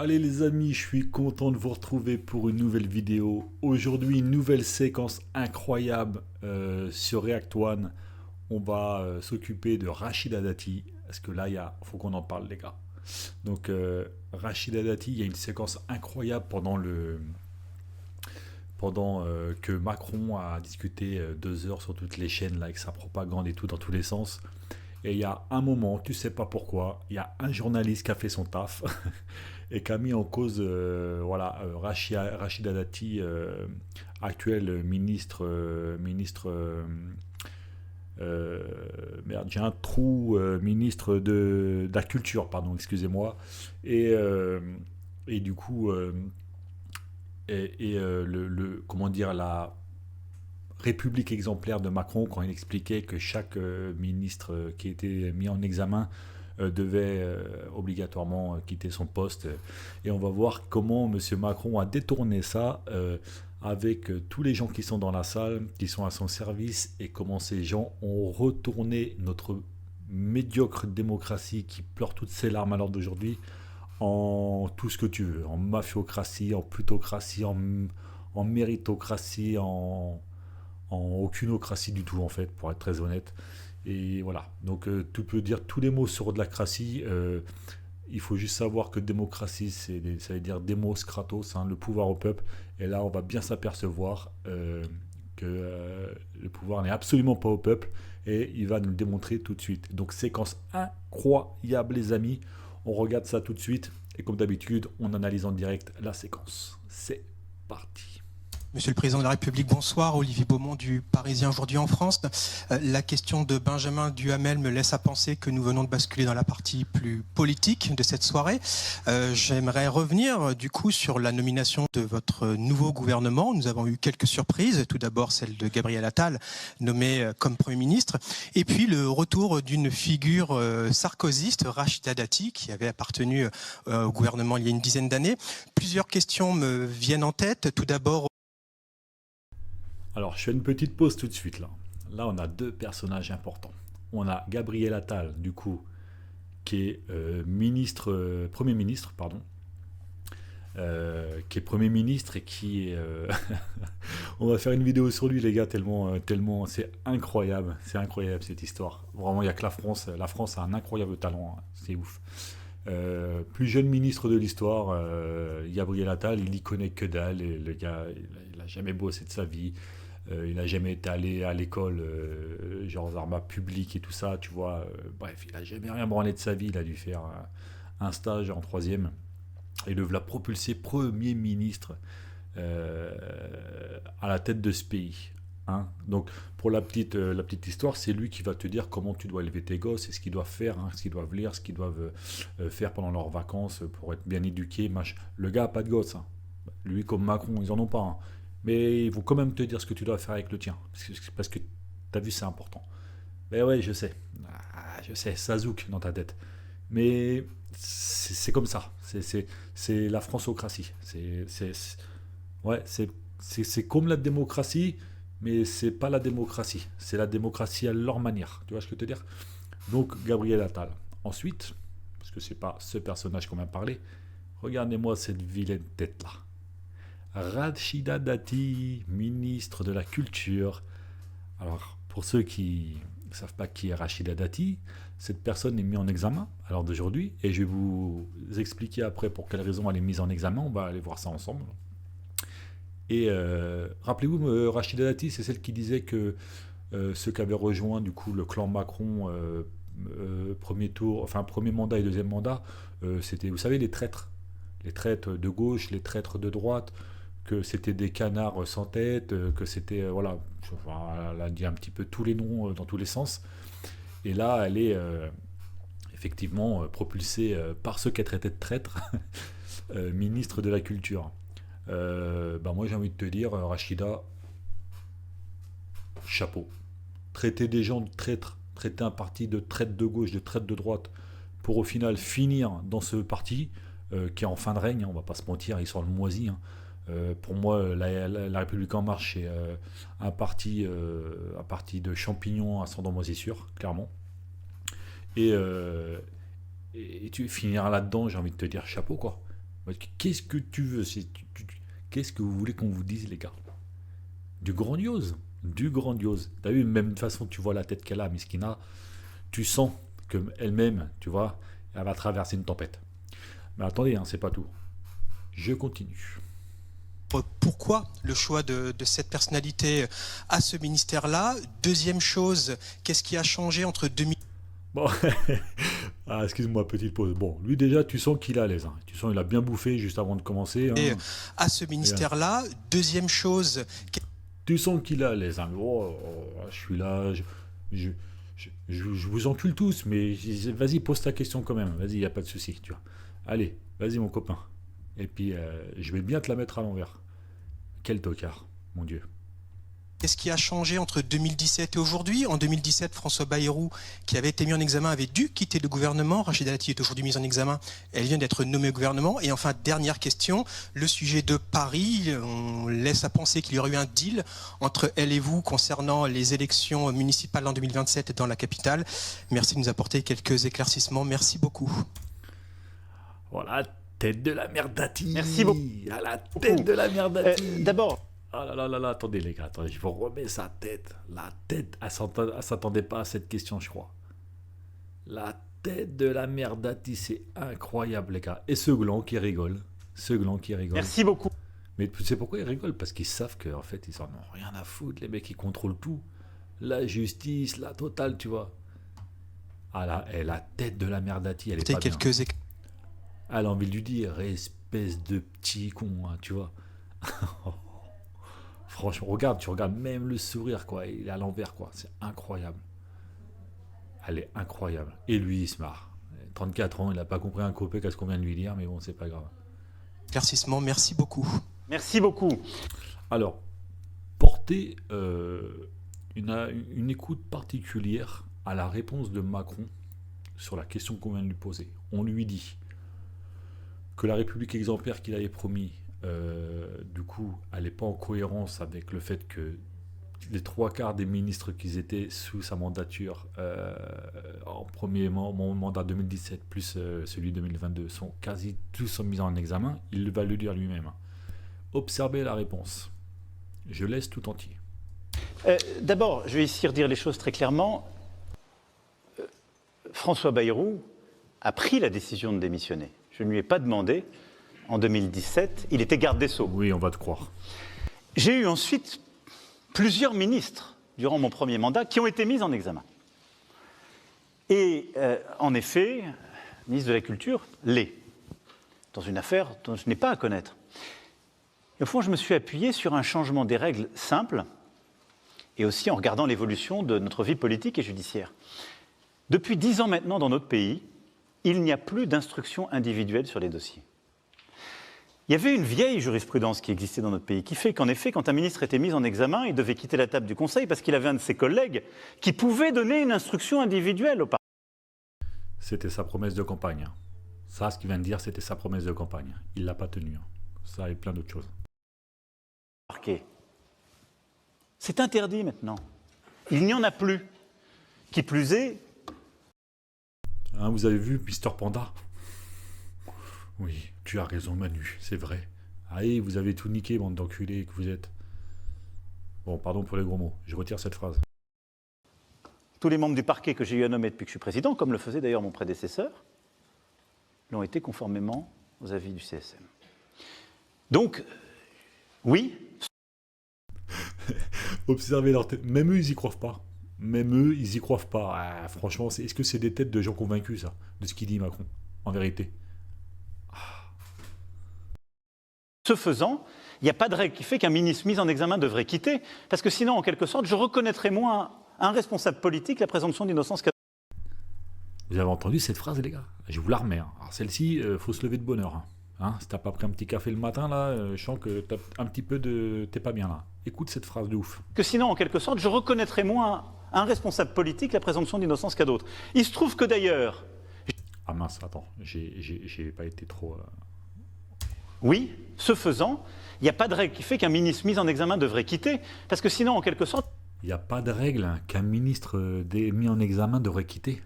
Allez les amis, je suis content de vous retrouver pour une nouvelle vidéo. Aujourd'hui, une nouvelle séquence incroyable sur React One. On va s'occuper de Rachida Dati. Parce que là, faut qu'on en parle les gars. Donc Rachida Dati, il y a une séquence incroyable pendant que Macron a discuté 2 heures sur toutes les chaînes là, avec sa propagande et tout dans tous les sens. Et il y a un moment, tu sais pas pourquoi, il y a un journaliste qui a fait son taf et qui a mis en cause Rachida Dati, actuel euh, merde, j'ai un trou, ministre de la culture, pardon, excusez-moi. Et, euh, et du coup, comment dire, la république exemplaire de Macron, quand il expliquait que chaque ministre qui était mis en examen devait obligatoirement quitter son poste. Et on va voir comment M. Macron a détourné ça avec tous les gens qui sont dans la salle, qui sont à son service, et comment ces gens ont retourné notre médiocre démocratie qui pleure toutes ses larmes à l'heure d'aujourd'hui en tout ce que tu veux, en mafiocratie, en plutocratie, en méritocratie, en aucunocratie du tout en fait, pour être très honnête. Et voilà, donc tu peux dire tous les mots sur de la cratie, il faut juste savoir que démocratie, ça veut dire demos kratos, hein, le pouvoir au peuple. Et là, on va bien s'apercevoir que le pouvoir n'est absolument pas au peuple, et il va nous le démontrer tout de suite. Donc séquence incroyable les amis, on regarde ça tout de suite, et comme d'habitude, on analyse en direct la séquence. C'est parti. Monsieur le Président de la République, bonsoir. Olivier Beaumont du Parisien aujourd'hui en France. La question de Benjamin Duhamel me laisse à penser que nous venons de basculer dans la partie plus politique de cette soirée. J'aimerais revenir du coup sur la nomination de votre nouveau gouvernement. Nous avons eu quelques surprises. Tout d'abord celle de Gabriel Attal, nommé comme Premier ministre. Et puis le retour d'une figure sarkozyste, Rachida Dati, qui avait appartenu au gouvernement il y a une dizaine d'années. Plusieurs questions me viennent en tête. Tout d'abord, Alors, je fais une petite pause tout de suite là. Là, on a deux personnages importants. On a Gabriel Attal, du coup, qui est Premier ministre, pardon, qui est Premier ministre et qui est... on va faire une vidéo sur lui, les gars, tellement c'est incroyable cette histoire. Vraiment, il n'y a que la France a un incroyable talent, hein. C'est ouf. Plus jeune ministre de l'histoire, Gabriel Attal, il y connaît que dalle, et le gars, il a jamais bossé de sa vie. Il n'a jamais été allé à l'école, genre armes publiques et tout ça, tu vois. Bref, il n'a jamais rien branlé de sa vie. Il a dû faire un stage en troisième. Et le l'a propulsé Premier ministre euh, à la tête de ce pays. Hein. Donc, pour la petite histoire, c'est lui qui va te dire comment tu dois élever tes gosses et ce qu'ils doivent faire, hein, ce qu'ils doivent lire, ce qu'ils doivent faire pendant leurs vacances pour être bien éduqués. Le gars n'a pas de gosses. Hein. Lui, comme Macron, ils en ont pas. Hein. Mais ils vont quand même te dire ce que tu dois faire avec le tien. Parce que tu as vu, c'est important. Mais ouais, je sais. Je sais, ça zouk dans ta tête. Mais c'est comme ça. C'est la francocratie. Ouais, c'est comme la démocratie, mais c'est pas la démocratie. C'est la démocratie à leur manière. Tu vois ce que je veux te dire? Donc, Gabriel Attal. Ensuite, parce que c'est pas ce personnage qu'on m'a parlé, regardez-moi cette vilaine tête-là. Rachida Dati, ministre de la Culture. Alors, pour ceux qui ne savent pas qui est Rachida Dati, cette personne est mise en examen à l'heure d'aujourd'hui, et je vais vous expliquer après pour quelle raison elle est mise en examen. On va aller voir ça ensemble. Et rappelez-vous, Rachida Dati, c'est celle qui disait que ceux qui avaient rejoint du coup le clan Macron, premier tour, enfin premier mandat et deuxième mandat, c'était, vous savez, les traîtres de gauche, les traîtres de droite, que c'était des canards sans tête, que c'était, voilà, enfin, elle a dit un petit peu tous les noms dans tous les sens. Et là, elle est effectivement propulsée par ceux qu'elle traitait de traître, ministre de la Culture. Moi, j'ai envie de te dire, Rachida, chapeau. Traiter des gens de traîtres, traiter un parti de traite de gauche, de traite de droite, pour au final finir dans ce parti qui est en fin de règne, hein, on va pas se mentir, ils sont le moisi. Hein. Pour moi, la République en marche, c'est un parti de champignons ascendant moisissure, clairement. Et, euh, et tu finiras là-dedans, j'ai envie de te dire chapeau, quoi. Qu'est-ce que tu veux? Qu'est-ce que vous voulez qu'on vous dise, les gars? Du grandiose. Du grandiose. T'as vu, même de toute façon, tu vois la tête qu'elle a, Miskina. Tu sens qu'elle-même, tu vois, elle va traverser une tempête. Mais attendez, hein, c'est pas tout. Je continue. Pourquoi le choix de cette personnalité à ce ministère-là? Deuxième chose, qu'est-ce qui a changé entre 2000... Bon, ah, excuse-moi, petite pause. Bon, lui déjà, tu sens qu'il est à l'aise. Hein. Tu sens qu'il a bien bouffé juste avant de commencer. Hein. à ce ministère-là? Deuxième chose... Tu sens qu'il est à l'aise. Hein. Je suis là, je vous encule tous, mais vas-y, pose ta question quand même. Vas-y, il n'y a pas de souci, tu vois. Allez, vas-y, mon copain. Et puis, je vais bien te la mettre à l'envers. Quel tocard, mon Dieu. Qu'est-ce qui a changé entre 2017 et aujourd'hui? En 2017, François Bayrou, qui avait été mis en examen, avait dû quitter le gouvernement. Rachida Dati est aujourd'hui mise en examen. Elle vient d'être nommée au gouvernement. Et enfin, dernière question, le sujet de Paris. On laisse à penser qu'il y aurait eu un deal entre elle et vous concernant les élections municipales en 2027 dans la capitale. Merci de nous apporter quelques éclaircissements. Merci beaucoup. Voilà, tête de la merde Dati. Merci beaucoup. À la tête de la merde Dati. D'abord, Ah là, attendez les gars, attendez, je vous remets sa tête. La tête, elle s'attendait pas à cette question, je crois. La tête de la merde Dati, c'est incroyable les gars. Et ce gland qui rigole. Ce gland qui rigole. merci beaucoup. Mais tu sais pourquoi ils rigolent? Parce qu'ils savent qu'en fait, ils en ont rien à foutre. Les mecs, ils contrôlent tout. La justice, la totale, tu vois. Ah là, et la tête de la merde Dati, elle est pas bien. Elle a envie de lui dire, espèce de petit con, hein, tu vois. Franchement, regarde, tu regardes même le sourire, quoi. Il est à l'envers, quoi. C'est incroyable. Elle est incroyable. Et lui, il se marre. 34 ans, il n'a pas compris un copec à ce qu'on vient de lui dire, mais bon, c'est pas grave. Éclaircissement, merci beaucoup. Merci beaucoup. Alors, porter une écoute particulière à la réponse de Macron sur la question qu'on vient de lui poser. On lui dit que la République exemplaire qu'il avait promis, du coup, elle n'est pas en cohérence avec le fait que les trois quarts des ministres qui étaient sous sa mandature en premier mandat 2017 plus celui 2022 sont quasi tous mis en examen. Il va le dire lui-même. Observez la réponse. Je laisse tout entier. D'abord, je vais ici redire les choses très clairement. François Bayrou a pris la décision de démissionner. Je ne lui ai pas demandé. En 2017, il était garde des Sceaux. Oui, on va te croire. J'ai eu ensuite plusieurs ministres, durant mon premier mandat, qui ont été mis en examen. Et en effet, ministre de la Culture l'est, dans une affaire dont je n'ai pas à connaître. Et au fond, je me suis appuyé sur un changement des règles simples, et aussi en regardant l'évolution de notre vie politique et judiciaire. Depuis 10 ans maintenant, dans notre pays, il n'y a plus d'instruction individuelle sur les dossiers. Il y avait une vieille jurisprudence qui existait dans notre pays, qui fait qu'en effet, quand un ministre était mis en examen, il devait quitter la table du Conseil parce qu'il avait un de ses collègues qui pouvait donner une instruction individuelle au parquet. C'était sa promesse de campagne. Ça, ce qu'il vient de dire, c'était sa promesse de campagne. Il ne l'a pas tenue. Ça et plein d'autres choses. C'est interdit maintenant. Il n'y en a plus. Qui plus est... Hein, vous avez vu Mister Panda? Oui, tu as raison Manu, c'est vrai. Allez, vous avez tout niqué, bande d'enculés que vous êtes. Bon, pardon pour les gros mots, je retire cette phrase. Tous les membres du parquet que j'ai eu à nommer depuis que je suis président, comme le faisait d'ailleurs mon prédécesseur, l'ont été conformément aux avis du CSM. Donc, oui. Observez leur tête. Même eux, ils y croient pas. Même eux, ils y croient pas. Ah, franchement, est-ce que c'est des têtes de gens convaincus, ça, de ce qu'il dit Macron, en vérité? Ce faisant, il n'y a pas de règle qui fait qu'un ministre mis en examen devrait quitter, parce que sinon, en quelque sorte, je reconnaîtrais moins à un responsable politique la présomption d'innocence. Vous avez entendu cette phrase, les gars? Je vous la remets. Hein. Alors celle-ci, faut se lever de bonne heure. Hein, si t'as pas pris un petit café le matin, là, je sens que t'as un petit peu de... T'es pas bien, là. Écoute cette phrase de ouf. Que sinon, en quelque sorte, je reconnaîtrais moins à un responsable politique la présomption d'innocence qu'à d'autres. Il se trouve que d'ailleurs... Ah mince, attends, j'ai pas été trop... Oui, ce faisant, il n'y a pas de règle qui fait qu'un ministre mis en examen devrait quitter, parce que sinon, en quelque sorte... Il n'y a pas de règle qu'un ministre mis en examen devrait quitter.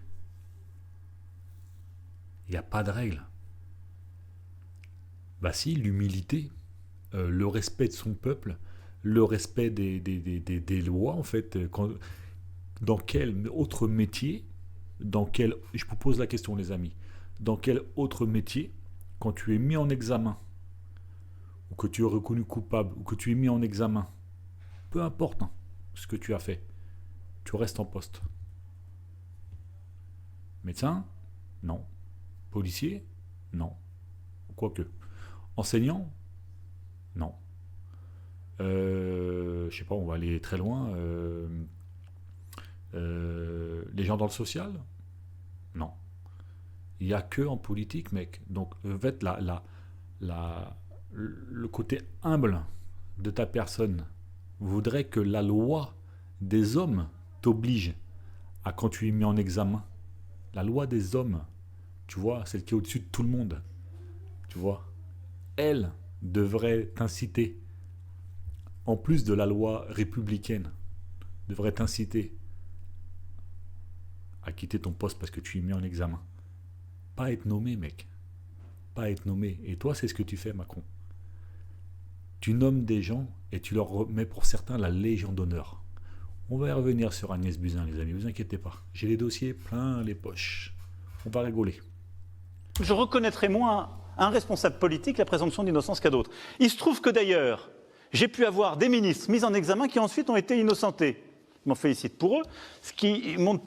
Il n'y a pas de règle. Bah si, l'humilité, le respect de son peuple, le respect des lois, en fait. Dans quel autre métier, je vous pose la question, les amis, dans quel autre métier, quand tu es mis en examen, ou que tu es reconnu coupable, ou que tu es mis en examen, peu importe hein, ce que tu as fait, tu restes en poste. Médecin? Non. Policier? Non. Quoique. Enseignant? Non. Je sais pas, on va aller très loin. Les gens dans le social? Non. Il n'y a que en politique, mec. Donc, en fait, le côté humble de ta personne voudrait que la loi des hommes t'oblige à quand tu es mis en examen. La loi des hommes, tu vois, celle qui est au-dessus de tout le monde, tu vois, elle devrait t'inciter, en plus de la loi républicaine, devrait t'inciter à quitter ton poste parce que tu es mis en examen. Pas être nommé, mec. Pas être nommé. Et toi, c'est ce que tu fais, Macron. Tu nommes des gens et tu leur remets pour certains la Légion d'honneur. On va y revenir sur Agnès Buzyn, les amis, vous inquiétez pas. J'ai les dossiers plein les poches. On va rigoler. Je reconnaîtrai moins à un responsable politique la présomption d'innocence qu'à d'autres. Il se trouve que d'ailleurs, j'ai pu avoir des ministres mis en examen qui ensuite ont été innocentés. Je m'en félicite pour eux, ce qui montre.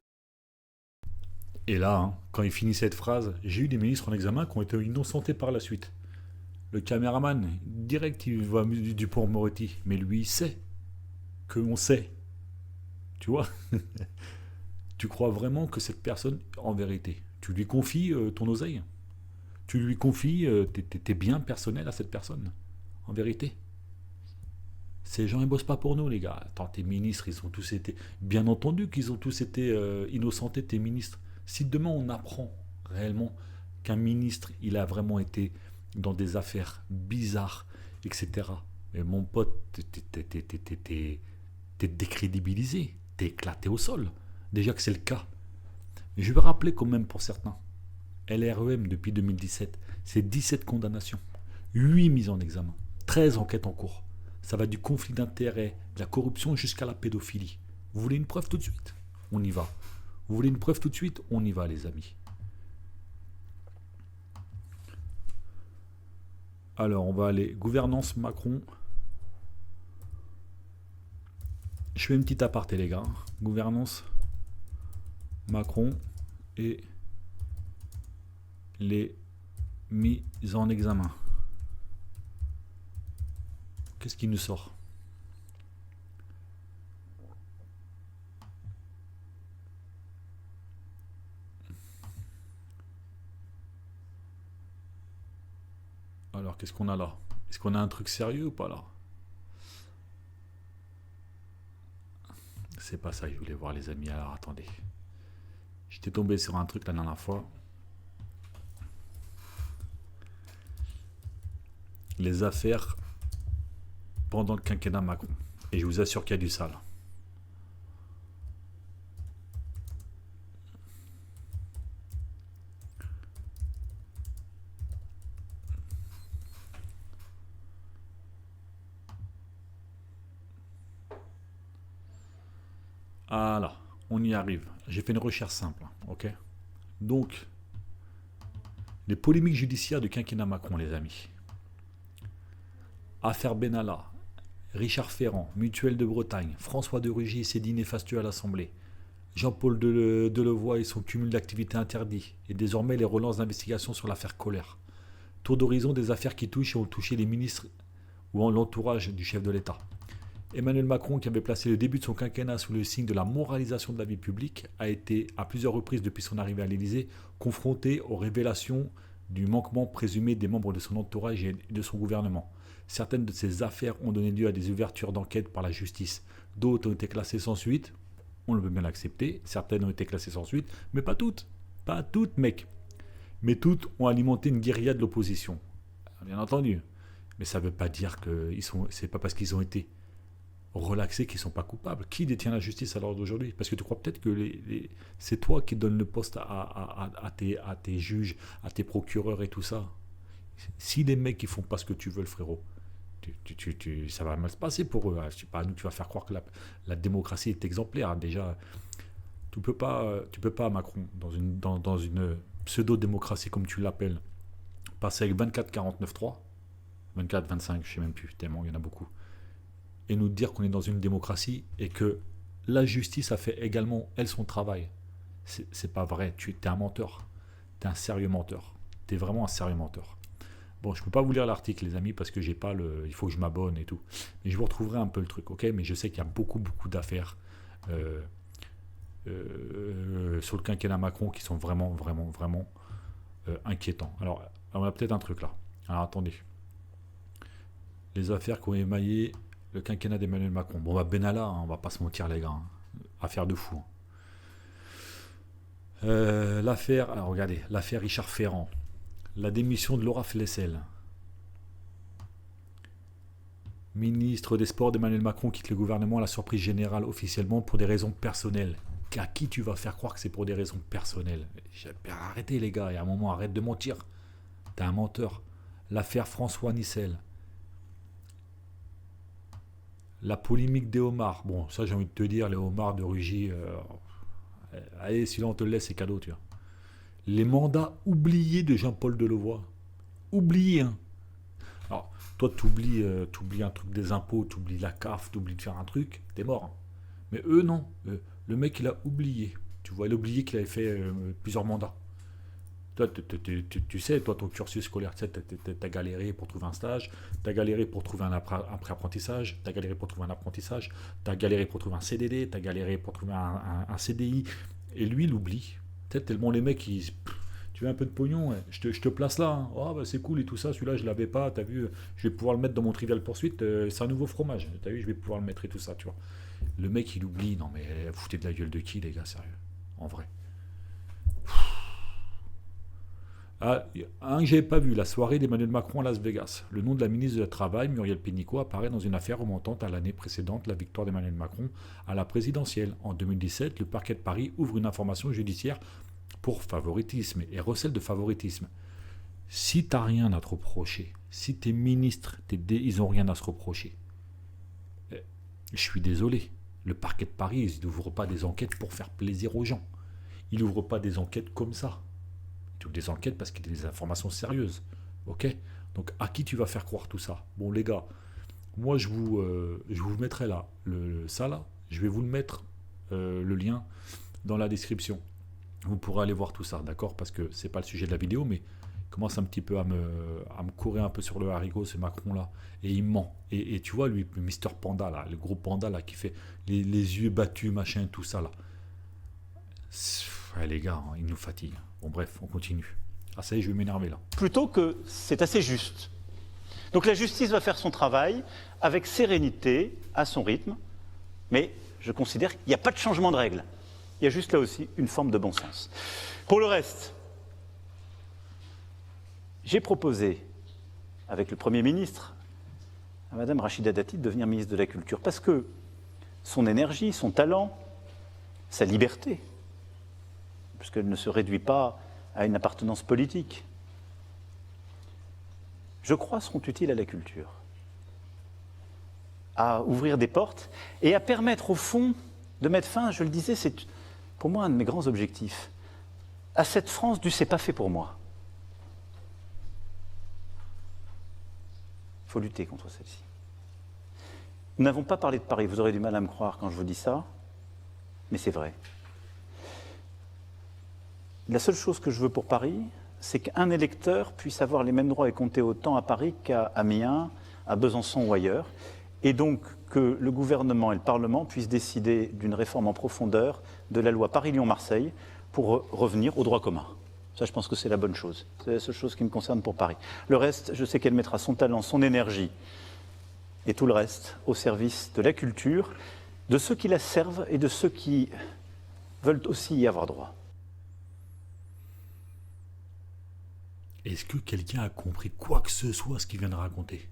Et là, hein, quand il finit cette phrase, j'ai eu des ministres en examen qui ont été innocentés par la suite. Le caméraman, direct, il voit Dupond-Moretti. Mais lui, il sait que on sait. Tu vois? Tu crois vraiment que cette personne, en vérité, tu lui confies ton oseille? Tu lui confies tes biens personnels à cette personne? En vérité? Ces gens, ils bossent pas pour nous, les gars. Attends, tes ministres, ils ont tous été... Bien entendu qu'ils ont tous été innocentés, tes ministres. Si demain, on apprend réellement qu'un ministre, il a vraiment été dans des affaires bizarres, etc. Mais mon pote, t'es décrédibilisé. T'es éclaté au sol. Déjà que c'est le cas. Je vais rappeler quand même pour certains. LREM depuis 2017, c'est 17 condamnations, 8 mises en examen, 13 enquêtes en cours. Ça va du conflit d'intérêts, de la corruption jusqu'à la pédophilie. Vous voulez une preuve tout de suite? On y va. Vous voulez une preuve tout de suite? On y va, les amis. Alors, on va aller gouvernance Macron. Je fais une petite aparté, les gars. Gouvernance Macron et les mises en examen. Qu'est-ce qui nous sort? Alors, qu'est-ce qu'on a là? Est-ce qu'on a un truc sérieux ou pas là? C'est pas ça que je voulais voir, les amis. Alors, attendez. J'étais tombé sur un truc la dernière fois. Les affaires pendant le quinquennat Macron. Et je vous assure qu'il y a du sale. Voilà, on y arrive. J'ai fait une recherche simple, ok? Donc, les polémiques judiciaires du quinquennat Macron, les amis. Affaire Benalla, Richard Ferrand, Mutuelle de Bretagne, François de Rugy et ses dîners fastueux à l'Assemblée, Jean-Paul Delevoye et son cumul d'activités interdits, et désormais les relances d'investigation sur l'affaire Colère. Tour d'horizon des affaires qui touchent et ont touché les ministres ou en l'entourage du chef de l'État. Emmanuel Macron, qui avait placé le début de son quinquennat sous le signe de la moralisation de la vie publique, a été à plusieurs reprises depuis son arrivée à l'Élysée confronté aux révélations du manquement présumé des membres de son entourage et de son gouvernement. Certaines de ces affaires ont donné lieu à des ouvertures d'enquête par la justice. D'autres ont été classées sans suite. On le peut bien l'accepter. Certaines ont été classées sans suite, mais pas toutes. Pas toutes, mec. Mais toutes ont alimenté une guérilla de l'opposition. Bien entendu. Mais ça ne veut pas dire que c'est pas parce qu'ils ont été relaxés qu'ils ne sont pas coupables. Qui détient la justice à l'heure d'aujourd'hui? Parce que tu crois peut-être que c'est toi qui donnes le poste à tes juges, à tes procureurs et tout ça. Si les mecs ils font pas ce que tu veux, le frérot, ça va mal se passer pour eux. C'est pas à nous que tu vas faire croire que la démocratie est exemplaire. Déjà, tu peux pas, Macron, dans une pseudo-démocratie comme tu l'appelles, passer avec 24-49-3, 24-25, je sais même plus, tellement il y en a beaucoup, et nous dire qu'on est dans une démocratie et que la justice a fait également, elle, son travail. C'est pas vrai, tu es un menteur. Tu es un sérieux menteur. Tu es vraiment un sérieux menteur. Bon, je peux pas vous lire l'article, les amis, parce que j'ai pas le... Il faut que je m'abonne et tout. Mais je vous retrouverai un peu le truc, ok? Mais je sais qu'il y a beaucoup d'affaires sur le quinquennat Macron qui sont vraiment inquiétants. Alors, on a peut-être un truc là. Alors, attendez. Les affaires qui ont émaillé le quinquennat d'Emmanuel Macron. Bon, Benalla, hein, on va pas se mentir, les gars. Hein. Affaire de fou. L'affaire, alors regardez, l'affaire Richard Ferrand, la démission de Laura Flessel, ministre des Sports d'Emmanuel Macron quitte le gouvernement à la surprise générale officiellement pour des raisons personnelles. À qui tu vas faire croire que c'est pour des raisons personnelles? Arrêtez les gars, il y a un moment, arrête de mentir. T'es un menteur. L'affaire François Nicel. La polémique des homards. Bon, ça j'ai envie de te dire, les homards de Rugy... allez, si là on te le laisse, c'est cadeau, tu vois. Les mandats oubliés de Jean-Paul Delevoye. Oubliés, hein. Alors, toi, t'oublies un truc des impôts, t'oublies la CAF, t'oublies de faire un truc, t'es mort. Hein. Mais eux, non. Le mec, il a oublié. Tu vois, il a oublié qu'il avait fait plusieurs mandats. Toi, tu sais, toi, ton cursus scolaire, tu sais, t'as galéré pour trouver un stage, t'as galéré pour trouver un pré-apprentissage, t'as galéré pour trouver un apprentissage, t'as galéré pour trouver un CDD, t'as galéré pour trouver un CDI. Et lui, il oublie. Peut-être tellement les mecs, tu veux un peu de pognon, ouais. je te place là. Hein. Oh, bah, c'est cool et tout ça, celui-là, je l'avais pas, t'as vu, je vais pouvoir le mettre dans mon Trivial Poursuite, c'est un nouveau fromage. T'as vu, je vais pouvoir le mettre et tout ça, tu vois. Le mec, il oublie. Non, mais vous foutez de la gueule de qui, les gars, sérieux? En vrai. Ah, un que j'avais pas vu, la soirée d'Emmanuel Macron à Las Vegas. Le nom de la ministre du Travail, Muriel Pénicaud, apparaît dans une affaire remontant à l'année précédente la victoire d'Emmanuel Macron à la présidentielle. En 2017, le parquet de Paris ouvre une information judiciaire pour favoritisme et recel de favoritisme. Si t'as rien à te reprocher, si tes ministres, ils ont rien à se reprocher, je suis désolé, le parquet de Paris, il n'ouvre pas des enquêtes pour faire plaisir aux gens. Il n'ouvre pas des enquêtes comme ça. Des enquêtes parce qu'il y a des informations sérieuses. Ok? Donc à qui tu vas faire croire tout ça? Bon les gars, moi je vous mettrai là, ça là, je vais vous le mettre, le lien dans la description. Vous pourrez aller voir tout ça, d'accord? Parce que c'est pas le sujet de la vidéo, mais il commence un petit peu à me courir un peu sur le haricot, ce Macron là, et il ment. Et tu vois lui, le Mister Panda là, le gros panda là qui fait les yeux battus, machin, tout ça là. Ouais, les gars, hein, il nous fatigue. Bon bref, on continue. Ah ça y est, je vais m'énerver là. Plutôt que c'est assez juste. Donc la justice va faire son travail avec sérénité, à son rythme, mais je considère qu'il n'y a pas de changement de règle. Il y a juste là aussi une forme de bon sens. Pour le reste, j'ai proposé, avec le Premier ministre, à Mme Rachida Dati de devenir ministre de la Culture, parce que son énergie, son talent, sa liberté, puisqu'elle ne se réduit pas à une appartenance politique, je crois, seront utiles à la culture, à ouvrir des portes et à permettre au fond de mettre fin, je le disais, c'est pour moi un de mes grands objectifs, à cette France du « c'est pas fait pour moi ». Il faut lutter contre celle-ci. Nous n'avons pas parlé de Paris, vous aurez du mal à me croire quand je vous dis ça, mais c'est vrai. La seule chose que je veux pour Paris, c'est qu'un électeur puisse avoir les mêmes droits et compter autant à Paris qu'à Amiens, à Besançon ou ailleurs, et donc que le gouvernement et le Parlement puissent décider d'une réforme en profondeur de la loi Paris-Lyon-Marseille pour revenir au droit commun. Ça, je pense que c'est la bonne chose. C'est la seule chose qui me concerne pour Paris. Le reste, je sais qu'elle mettra son talent, son énergie et tout le reste au service de la culture, de ceux qui la servent et de ceux qui veulent aussi y avoir droit. Est-ce que quelqu'un a compris quoi que ce soit ce qu'il vient de raconter?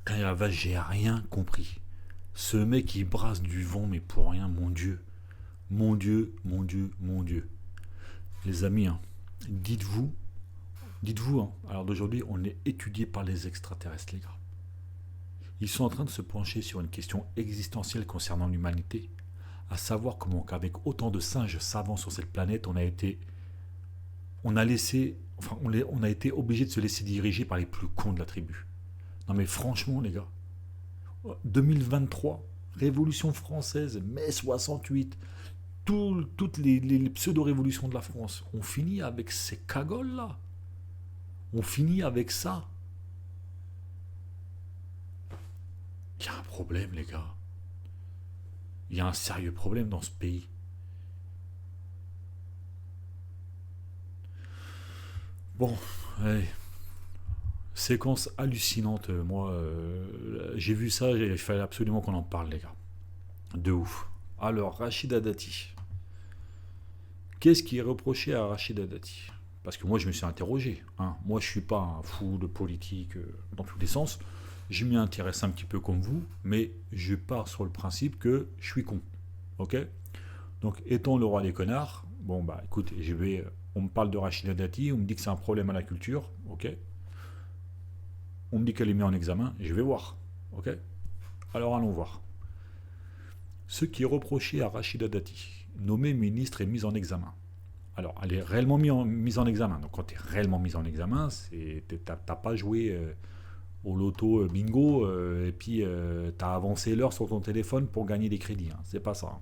Ah la vache, j'ai rien compris. Ce mec il brasse du vent mais pour rien, mon Dieu. Mon Dieu, mon Dieu, mon Dieu. Les amis, hein, dites-vous, hein, alors d'aujourd'hui, on est étudié par les extraterrestres, les gars. Ils sont en train de se pencher sur une question existentielle concernant l'humanité, à savoir comment qu'avec autant de singes savants sur cette planète, on a été obligé de se laisser diriger par les plus cons de la tribu. Non mais franchement les gars, 2023, Révolution française, mai 68, toutes les pseudo-révolutions de la France, on finit avec ces cagoles là. On finit avec ça. Il y a un problème les gars. Il y a un sérieux problème dans ce pays. Bon, allez. Séquence hallucinante, moi, j'ai vu ça, il fallait absolument qu'on en parle, les gars. De ouf. Alors, Rachida Dati. Qu'est-ce qui est reproché à Rachida Dati? Parce que moi, je me suis interrogé. Hein. Moi, je ne suis pas un fou de politique dans tous les sens. Je m'y intéresse un petit peu comme vous, mais je pars sur le principe que je suis con. Ok? Donc, étant le roi des connards, bon, bah, écoute, on me parle de Rachida Dati, on me dit que c'est un problème à la culture, ok? On me dit qu'elle est mise en examen, je vais voir. Ok? Alors allons voir. Ce qui est reproché à Rachida Dati, nommée ministre et mise en examen. Alors, elle est réellement mise en examen. Donc, quand tu es réellement mise en examen, t'as pas joué au loto bingo et puis tu as avancé l'heure sur ton téléphone pour gagner des crédits. Hein. C'est pas ça. Hein.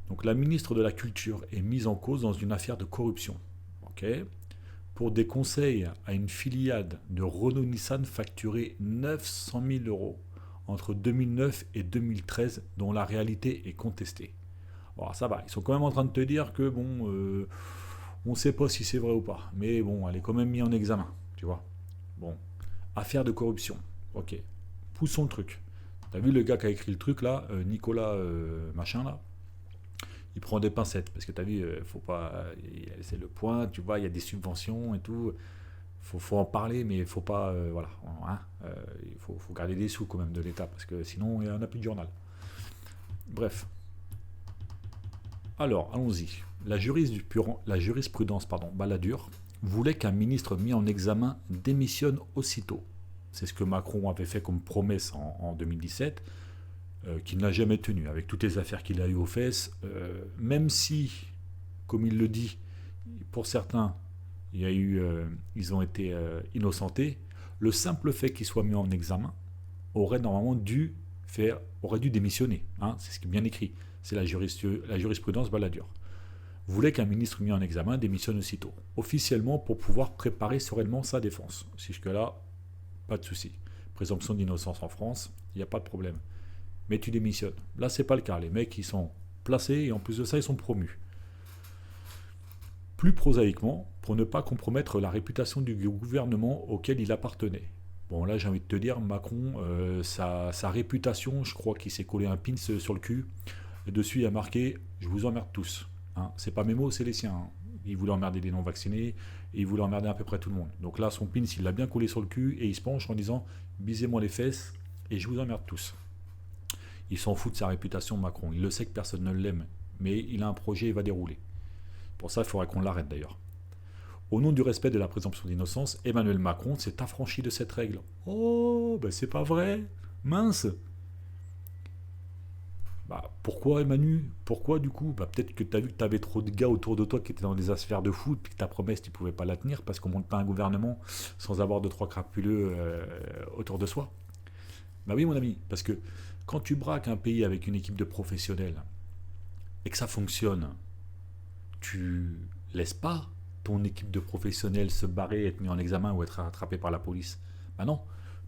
Donc, la ministre de la Culture est mise en cause dans une affaire de corruption. Ok? Pour des conseils à une filiale de Renault-Nissan facturée 900 000 euros entre 2009 et 2013, dont la réalité est contestée. Bon, ça va, ils sont quand même en train de te dire que bon, on ne sait pas si c'est vrai ou pas, mais bon, elle est quand même mise en examen, tu vois. Bon, affaire de corruption, ok, poussons le truc. T'as vu le gars qui a écrit le truc là, Nicolas machin là, il prend des pincettes, parce que t'as vu, faut pas, c'est le point, tu vois, il y a des subventions et tout, faut en parler, mais il faut pas, voilà, hein, il faut garder des sous quand même de l'État, parce que sinon il n'y en a plus de journal. Bref. Alors, allons-y. La jurisprudence Balladur voulait qu'un ministre mis en examen démissionne aussitôt. C'est ce que Macron avait fait comme promesse en 2017, qu'il n'a jamais tenu, avec toutes les affaires qu'il a eues aux fesses, même si, comme il le dit, pour certains, ils ont été innocentés, le simple fait qu'il soit mis en examen aurait normalement dû démissionner. Hein, c'est ce qui est bien écrit. C'est la jurisprudence Balladur. Voulait qu'un ministre mis en examen démissionne aussitôt, officiellement pour pouvoir préparer sereinement sa défense. Jusque-là, pas de souci. Présomption d'innocence en France, il n'y a pas de problème. Mais tu démissionnes. Là, c'est pas le cas. Les mecs, ils sont placés et en plus de ça, ils sont promus. Plus prosaïquement, pour ne pas compromettre la réputation du gouvernement auquel il appartenait. Bon, là, j'ai envie de te dire, Macron, sa réputation, je crois qu'il s'est collé un pins sur le cul. Et dessus, il y a marqué « Je vous emmerde tous hein. ». C'est pas mes mots, c'est les siens. Hein. Il voulait emmerder les non-vaccinés et il voulait emmerder à peu près tout le monde. Donc là, son pins, il l'a bien collé sur le cul et il se penche en disant « Bisez-moi les fesses et je vous emmerde tous ». Il s'en fout de sa réputation, Macron. Il le sait que personne ne l'aime, mais il a un projet et il va dérouler. Pour ça, il faudrait qu'on l'arrête d'ailleurs. Au nom du respect de la présomption d'innocence, Emmanuel Macron s'est affranchi de cette règle. Oh, ben c'est pas vrai. Mince. Bah, pourquoi Emmanuel? Pourquoi du coup? Bah, peut-être que tu as vu que tu avais trop de gars autour de toi qui étaient dans des affaires de foot, puis que ta promesse, tu ne pouvais pas la tenir parce qu'on ne monte pas un gouvernement sans avoir 2-3 crapuleux autour de soi. Bah oui, mon ami, parce que quand tu braques un pays avec une équipe de professionnels et que ça fonctionne, tu laisses pas ton équipe de professionnels se barrer, être mis en examen ou être rattrapé par la police. Bah non,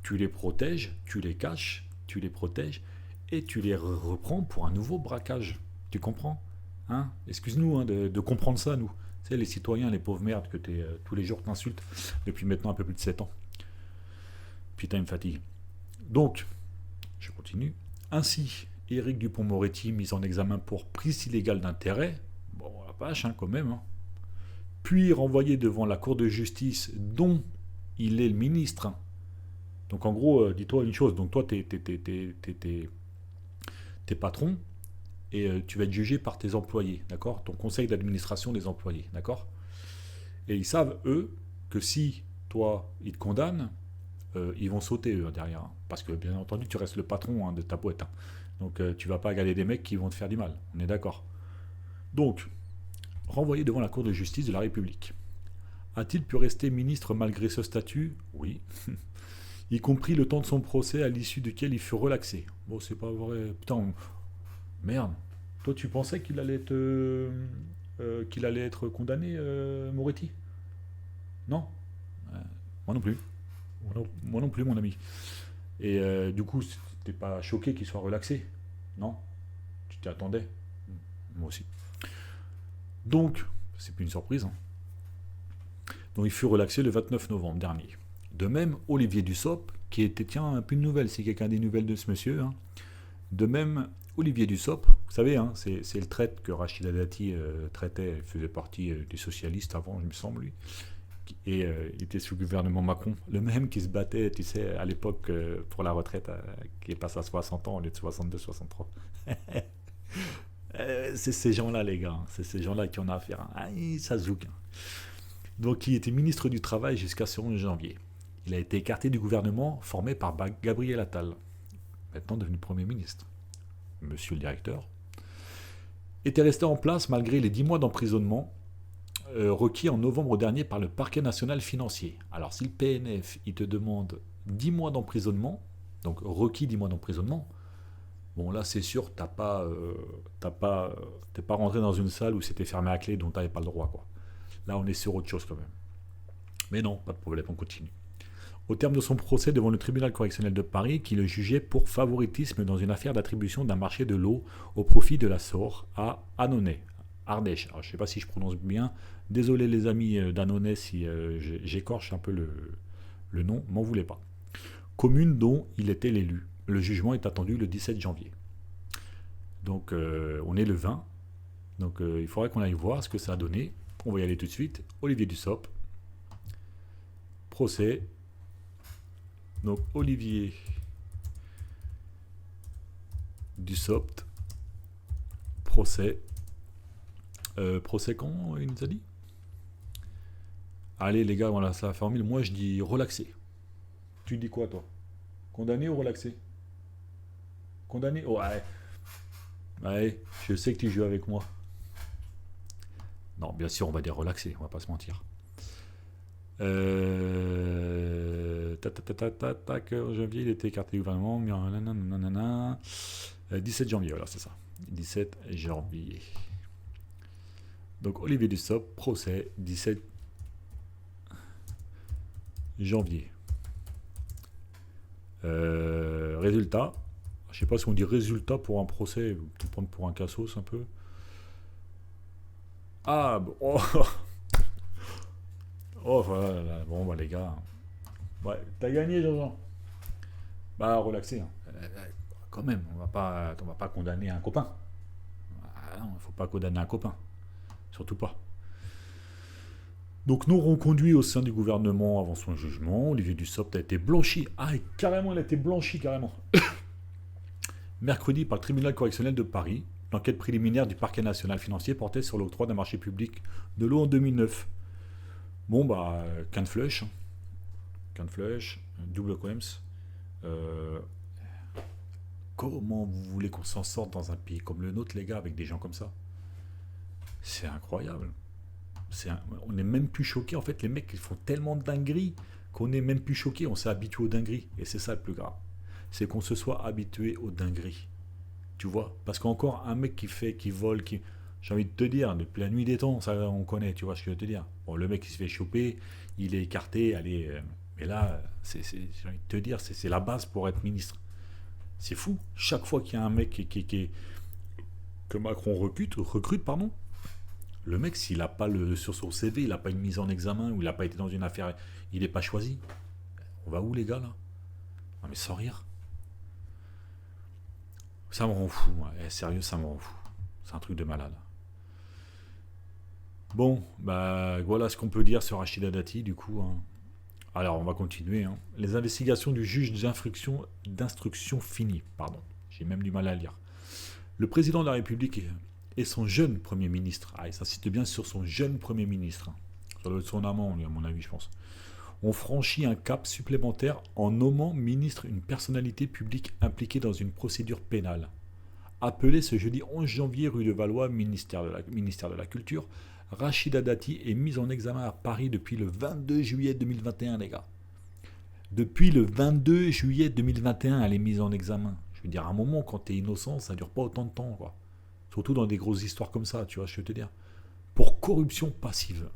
tu les protèges, tu les caches, tu les protèges et tu les reprends pour un nouveau braquage. Tu comprends hein? Excuse-nous hein, de comprendre ça, nous. Tu sais, les citoyens, les pauvres merdes que tous les jours t'insultes depuis maintenant un peu plus de 7 ans. Putain, il me fatigue. Donc, je continue. Ainsi, Éric Dupond-Moretti, mis en examen pour prise illégale d'intérêt, bon, la vache, hein, quand même, hein. Puis renvoyé devant la Cour de justice dont il est le ministre. Hein. Donc en gros, dis-toi une chose, donc toi, t'es patron, et tu vas être jugé par tes employés, d'accord? Ton conseil d'administration des employés, d'accord? Et ils savent, eux, que si toi, ils te condamnent, ils vont sauter, eux, derrière. Hein. Parce que, bien entendu, tu restes le patron de ta boîte. Hein. Donc, tu vas pas garder des mecs qui vont te faire du mal. On est d'accord. Donc, renvoyé devant la Cour de justice de la République. A-t-il pu rester ministre malgré ce statut? Oui. Y compris le temps de son procès à l'issue duquel il fut relaxé. Bon, c'est pas vrai. Putain, merde. Toi, tu pensais qu'il allait être condamné, Moretti? Non. Moi non plus. Moi non plus, mon ami. Et du coup, t'es pas choqué qu'il soit relaxé? Non. Tu t'y attendais? Moi aussi. Donc, c'est plus une surprise. Hein. Donc, il fut relaxé le 29 novembre dernier. De même, Olivier Dussopt, qui était, tiens, un peu de nouvelles, si quelqu'un a des nouvelles de ce monsieur. Hein. De même, Olivier Dussopt, vous savez, hein, c'est le traître que Rachida Dati traitait, il faisait partie des socialistes avant, il me semble, lui. Et il était sous le gouvernement Macron. Le même qui se battait, tu sais, à l'époque pour la retraite, qui est passé à 60 ans au lieu de 62, 63. C'est ces gens-là, les gars. C'est ces gens-là qui en a affaire. Ah, ça zouk. Donc, il était ministre du Travail jusqu'à ce 11 janvier. Il a été écarté du gouvernement formé par Gabriel Attal, maintenant devenu Premier ministre. Monsieur le directeur était resté en place malgré les 10 mois d'emprisonnement requis en novembre dernier par le parquet national financier. Alors, si le PNF il te demande 10 mois d'emprisonnement, donc requis 10 mois d'emprisonnement, bon là c'est sûr, t'es pas rentré dans une salle où c'était fermé à clé, dont t'avais pas le droit, quoi. Là on est sur autre chose quand même. Mais non, pas de problème, on continue. Au terme de son procès devant le tribunal correctionnel de Paris, qui le jugeait pour favoritisme dans une affaire d'attribution d'un marché de l'eau au profit de la SOR à Annonay, Ardèche. Alors, je ne sais pas si je prononce bien. Désolé les amis d'Annonay si j'écorche un peu le nom, m'en voulez pas. Commune dont il était l'élu. Le jugement est attendu le 17 janvier. Donc on est le 20. Donc il faudrait qu'on aille voir ce que ça a donné. On va y aller tout de suite. Olivier Dussopt. Procès. Donc Olivier Dussopt. Procès. Procès quand il nous a dit? Allez les gars, voilà, ça a fait en mille. Moi je dis relaxé. Tu dis quoi toi? Condamné ou relaxé? Condamné? Oh, ouais. Ouais, je sais que tu joues avec moi. Non, bien sûr, on va dire relaxé, on va pas se mentir. Janvier, il était écarté du gouvernement. 17 janvier, voilà, c'est ça. 17 janvier. Donc, Olivier Dussopt, procès, 17 janvier. Résultat. Je sais pas si on dit résultat pour un procès, tout prendre pour un cassos un peu. Ah, bon. Oh, oh voilà, bon, bah les gars. Ouais, t'as gagné, Jean-Jean. Bah, relaxé. Hein. Quand même, on va pas condamner un copain. Ah, non, il faut pas condamner un copain. Surtout pas. Donc, nous reconduit au sein du gouvernement avant son jugement. Olivier Dussopt a été blanchi. Ah, carrément, il a été blanchi, carrément. Mercredi par le tribunal correctionnel de Paris. L'enquête préliminaire du parquet national financier portait sur l'octroi d'un marché public de l'eau en 2009. Bon, bah, qu'un de flèche. Qu'un de flèche, double Coems. Comment vous voulez qu'on s'en sorte dans un pays comme le nôtre, les gars, avec des gens comme ça? C'est incroyable. On n'est même plus choqués. En fait, les mecs, ils font tellement de dingueries qu'on n'est même plus choqués. On s'est habitué aux dingueries. Et c'est ça le plus grave. C'est qu'on se soit habitué aux dingueries. Tu vois? Parce qu'encore un mec qui vole, j'ai envie de te dire, depuis la nuit des temps, ça on connaît, tu vois ce que je veux te dire. Bon, le mec il se fait choper, il est écarté, allez. Mais là, j'ai envie de te dire, c'est la base pour être ministre. C'est fou. Chaque fois qu'il y a un mec que Macron recrute, pardon, le mec, s'il n'a pas sur son CV, il n'a pas une mise en examen, ou il n'a pas été dans une affaire, il n'est pas choisi. On va où les gars là? Non mais sans rire. Ça me rend fou, moi. Sérieux, ça me rend fou. C'est un truc de malade. Bon, bah voilà ce qu'on peut dire sur Rachida Dati, du coup. Hein. Alors, on va continuer. Hein. Les investigations du juge d'instruction finies. Pardon, j'ai même du mal à lire. Le président de la République et son jeune Premier ministre, il s'insiste bien sur son jeune Premier ministre, ça doit être son amant, à mon avis, je pense, ont franchi un cap supplémentaire en nommant ministre une personnalité publique impliquée dans une procédure pénale. Appelé ce jeudi 11 janvier rue de Valois, ministère de la Culture, Rachida Dati est mise en examen à Paris depuis le 22 juillet 2021, les gars. Depuis le 22 juillet 2021, elle est mise en examen. Je veux dire, à un moment, quand t'es innocent, ça dure pas autant de temps, quoi. Surtout dans des grosses histoires comme ça, tu vois, je veux te dire. Pour corruption passive.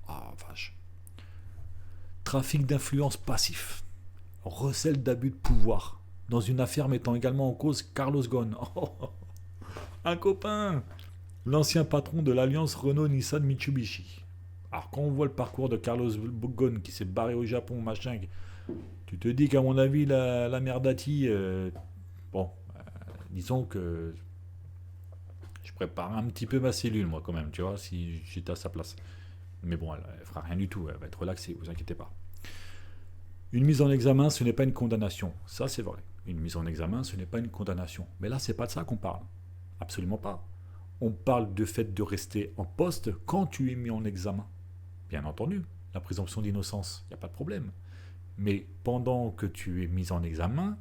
Ah, vache. Trafic d'influence passif. Recel d'abus de pouvoir. Dans une affaire mettant également en cause Carlos Ghosn. Un copain. L'ancien patron de l'alliance Renault-Nissan-Mitsubishi. Alors, quand on voit le parcours de Carlos Ghosn qui s'est barré au Japon, machin, tu te dis qu'à mon avis, la mère Dati, disons que je prépare un petit peu ma cellule, moi, quand même, tu vois, si j'étais à sa place. Mais bon, elle fera rien du tout, elle va être relaxée, vous inquiétez pas. Une mise en examen, ce n'est pas une condamnation. Ça, c'est vrai. Une mise en examen, ce n'est pas une condamnation. Mais là, c'est pas de ça qu'on parle. Absolument pas. On parle du fait de rester en poste quand tu es mis en examen. Bien entendu, la présomption d'innocence, il n'y a pas de problème. Mais pendant que tu es mis en examen,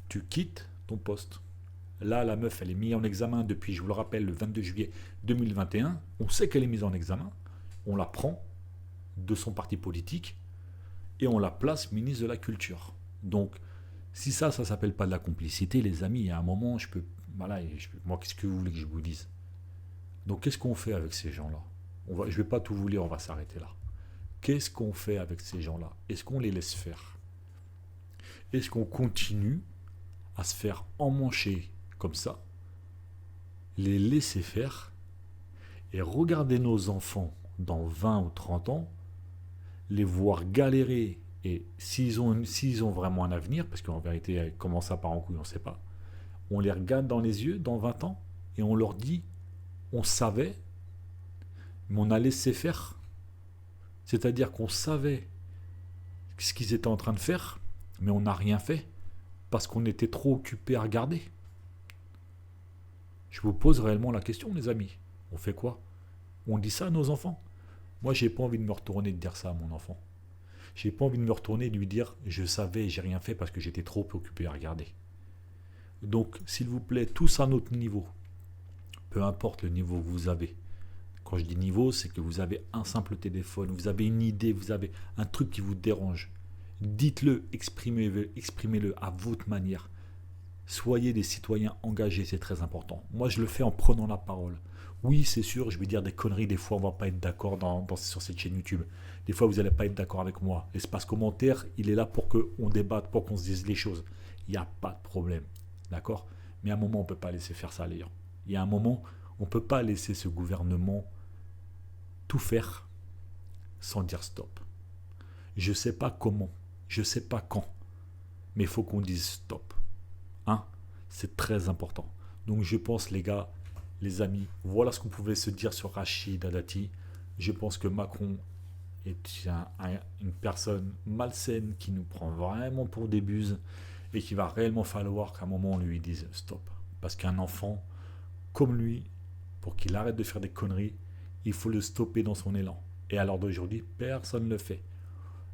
tu quittes ton poste. Là, la meuf, elle est mise en examen depuis, je vous le rappelle, le 22 juillet 2021. On sait qu'elle est mise en examen. On la prend de son parti politique et on la place ministre de la Culture. Donc, si ça s'appelle pas de la complicité, les amis, à un moment, moi, qu'est-ce que vous voulez que je vous dise? Donc, qu'est-ce qu'on fait avec ces gens-là? Je ne vais pas tout vous lire, on va s'arrêter là. Qu'est-ce qu'on fait avec ces gens-là? Est-ce qu'on les laisse faire? Est-ce qu'on continue à se faire emmancher comme ça, les laisser faire, et regarder nos enfants dans 20 ou 30 ans, les voir galérer, et s'ils ont vraiment un avenir, parce qu'en vérité, comment ça part en couille, on ne sait pas, on les regarde dans les yeux dans 20 ans, et on leur dit, on savait, mais on a laissé faire. C'est-à-dire qu'on savait ce qu'ils étaient en train de faire, mais on n'a rien fait, parce qu'on était trop occupés à regarder. Je vous pose réellement la question, les amis. On fait quoi? On dit ça à nos enfants? Moi, j'ai pas envie de me retourner et de dire ça à mon enfant. J'ai pas envie de me retourner et de lui dire je savais et j'ai rien fait parce que j'étais trop occupé à regarder. Donc, s'il vous plaît, tous à notre niveau, peu importe le niveau que vous avez. Quand je dis niveau, c'est que vous avez un simple téléphone, vous avez une idée, vous avez un truc qui vous dérange. Dites-le, exprimez-le à votre manière. Soyez des citoyens engagés, c'est très important. Moi, je le fais en prenant la parole. Oui, c'est sûr, je vais dire des conneries, des fois on ne va pas être d'accord sur cette chaîne YouTube. Des fois, vous n'allez pas être d'accord avec moi. L'espace commentaire, il est là pour qu'on débatte, pour qu'on se dise les choses. Il n'y a pas de problème, d'accord? Mais à un moment, on ne peut pas laisser faire ça, les gens. Il y a un moment, on ne peut pas laisser ce gouvernement tout faire sans dire stop. Je ne sais pas comment, je ne sais pas quand, mais il faut qu'on dise stop. Hein? C'est très important. Donc je pense, les gars, les amis, voilà ce qu'on pouvait se dire sur Rachida Dati. Je pense que Macron est une personne malsaine qui nous prend vraiment pour des buses et qu'il va réellement falloir qu'à un moment on lui dise stop. Parce qu'un enfant comme lui, pour qu'il arrête de faire des conneries, il faut le stopper dans son élan. Et à l'heure d'aujourd'hui, personne ne le fait.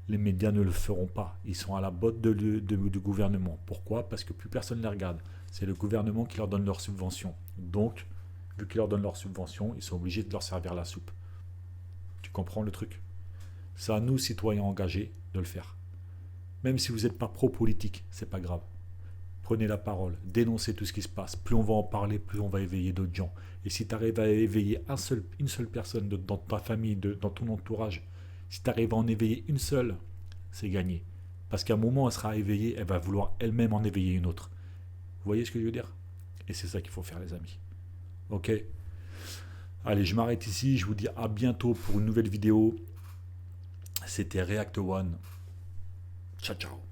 Les médias ne le feront pas. Ils sont à la botte du gouvernement. Pourquoi? Parce que plus personne ne les regarde. C'est le gouvernement qui leur donne leurs subventions. Donc, vu qu'ils leur donnent leurs subventions, ils sont obligés de leur servir la soupe. Tu comprends le truc? C'est à nous, citoyens engagés, de le faire. Même si vous n'êtes pas pro-politique, c'est pas grave. Prenez la parole, dénoncez tout ce qui se passe. Plus on va en parler, plus on va éveiller d'autres gens. Et si tu arrives à éveiller une seule personne dans ta famille, dans ton entourage, si tu arrives à en éveiller une seule, c'est gagné. Parce qu'à un moment, elle sera éveillée, elle va vouloir elle-même en éveiller une autre. Vous voyez ce que je veux dire? Et c'est ça qu'il faut faire, les amis. Ok? Allez, je m'arrête ici. Je vous dis à bientôt pour une nouvelle vidéo. C'était React One. Ciao, ciao.